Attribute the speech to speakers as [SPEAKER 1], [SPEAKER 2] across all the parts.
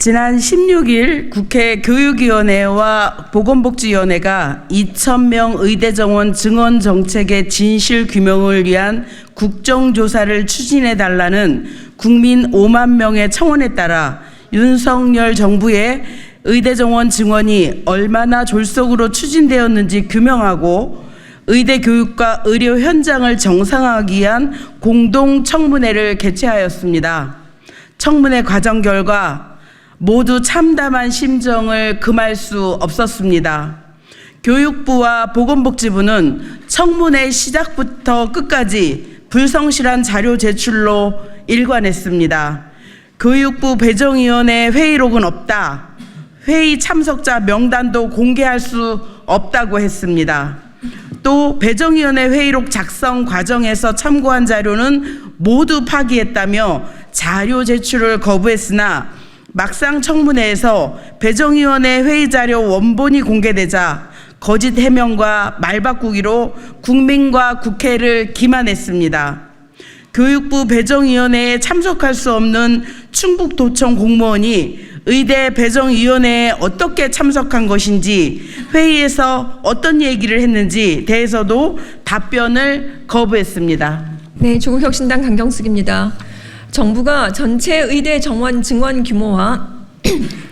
[SPEAKER 1] 지난 16일 국회 교육위원회와 보건복지위원회가 2,000명 의대 정원 증원 정책의 진실 규명을 위한 국정조사를 추진해달라는 국민 5만 명의 청원에 따라 윤석열 정부의 의대 정원 증원이 얼마나 졸속으로 추진되었는지 규명하고 의대 교육과 의료 현장을 정상화하기 위한 공동 청문회를 개최하였습니다. 청문회 과정 결과 모두 참담한 심정을 금할 수 없었습니다. 교육부와 보건복지부는 청문회 시작부터 끝까지 불성실한 자료 제출로 일관했습니다. 교육부 배정위원회 회의록은 없다. 회의 참석자 명단도 공개할 수 없다고 했습니다. 또 배정위원회 회의록 작성 과정에서 참고한 자료는 모두 파기했다며 자료 제출을 거부했으나 막상 청문회에서 배정위원회 회의 자료 원본이 공개되자 거짓 해명과 말바꾸기로 국민과 국회를 기만했습니다. 교육부 배정위원회에 참석할 수 없는 충북도청 공무원이 의대 배정위원회에 어떻게 참석한 것인지, 회의에서 어떤 얘기를 했는지 대해서도 답변을 거부했습니다.
[SPEAKER 2] 네, 조국혁신당 강경숙입니다. 정부가 전체 의대 정원 증원 규모와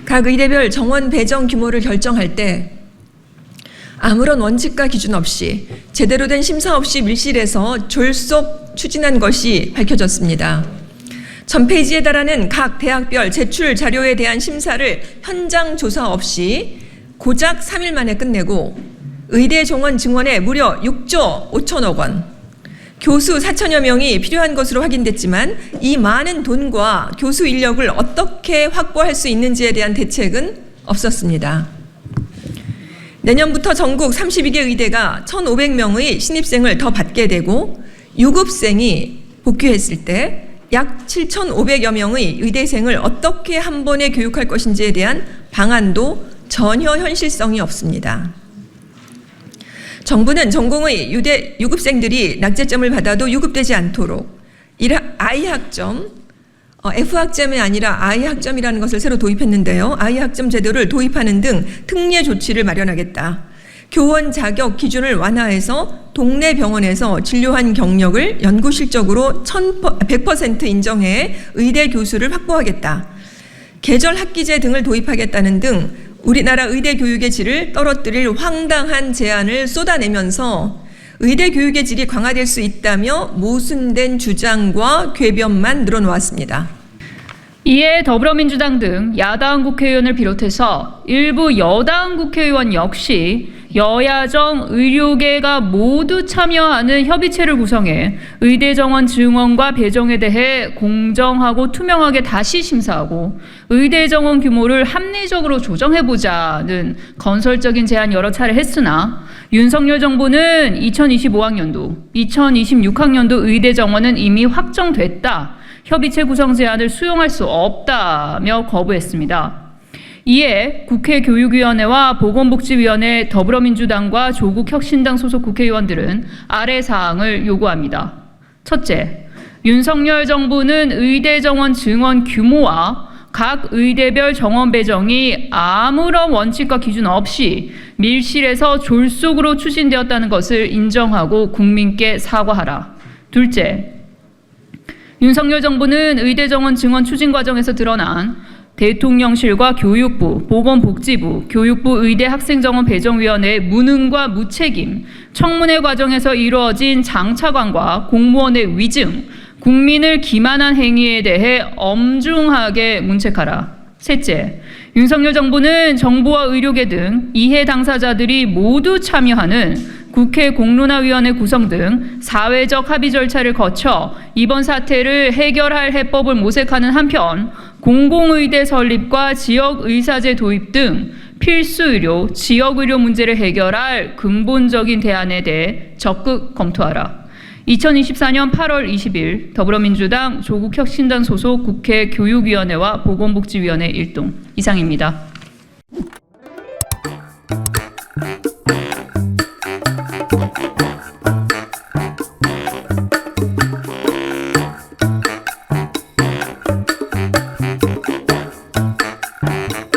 [SPEAKER 2] 각 의대별 정원 배정 규모를 결정할 때 아무런 원칙과 기준 없이 제대로 된 심사 없이 밀실에서 졸속 추진한 것이 밝혀졌습니다. 1000페이지에 달하는 각 대학별 제출 자료에 대한 심사를 현장 조사 없이 고작 3일 만에 끝내고 의대 정원 증원에 무려 6조 5천억 원, 교수 4천여 명이 필요한 것으로 확인됐지만 이 많은 돈과 교수 인력을 어떻게 확보할 수 있는지에 대한 대책은 없었습니다. 내년부터 전국 32개 의대가 1,500명의 신입생을 더 받게 되고 유급생이 복귀했을 때 약 7,500여 명의 의대생을 어떻게 한 번에 교육할 것인지에 대한 방안도 전혀 현실성이 없습니다. 정부는 전공의 유급생들이 낙제점을 받아도 유급되지 않도록 I학점, F학점이 아니라 I학점이라는 것을 새로 도입했는데요. I학점 제도를 도입하는 등 특례 조치를 마련하겠다. 교원 자격 기준을 완화해서 동네 병원에서 진료한 경력을 연구 실적으로 100% 인정해 의대 교수를 확보하겠다. 계절 학기제 등을 도입하겠다는 등 우리나라 의대 교육의 질을 떨어뜨릴 황당한 제안을 쏟아내면서 의대 교육의 질이 강화될 수 있다며 모순된 주장과 궤변만 늘어놓았습니다.
[SPEAKER 3] 이에 더불어민주당 등 야당 국회의원을 비롯해서 일부 여당 국회의원 역시 여야정 의료계가 모두 참여하는 협의체를 구성해 의대 정원 증원과 배정에 대해 공정하고 투명하게 다시 심사하고 의대 정원 규모를 합리적으로 조정해보자는 건설적인 제안 여러 차례 했으나 윤석열 정부는 2025학년도, 2026학년도 의대 정원은 이미 확정됐다. 협의체 구성 제안을 수용할 수 없다며 거부했습니다. 이에 국회 교육위원회와 보건복지위원회 더불어민주당과 조국혁신당 소속 국회의원들은 아래 사항을 요구합니다. 첫째, 윤석열 정부는 의대 정원 증원 규모와 각 의대별 정원 배정이 아무런 원칙과 기준 없이 밀실에서 졸속으로 추진되었다는 것을 인정하고 국민께 사과하라. 둘째, 윤석열 정부는 의대 정원 증원 추진 과정에서 드러난 대통령실과 교육부, 보건복지부, 교육부 의대 학생정원 배정위원회의 무능과 무책임, 청문회 과정에서 이루어진 장차관과 공무원의 위증, 국민을 기만한 행위에 대해 엄중하게 문책하라. 셋째, 윤석열 정부는 정부와 의료계 등 이해 당사자들이 모두 참여하는 국회 공론화위원회 구성 등 사회적 합의 절차를 거쳐 이번 사태를 해결할 해법을 모색하는 한편 공공의대 설립과 지역의사제 도입 등 필수의료, 지역의료 문제를 해결할 근본적인 대안에 대해 적극 검토하라. 2024년 8월 20일 더불어민주당 조국혁신당 소속 국회 교육위원회와 보건복지위원회 일동 이상입니다. 있습니다.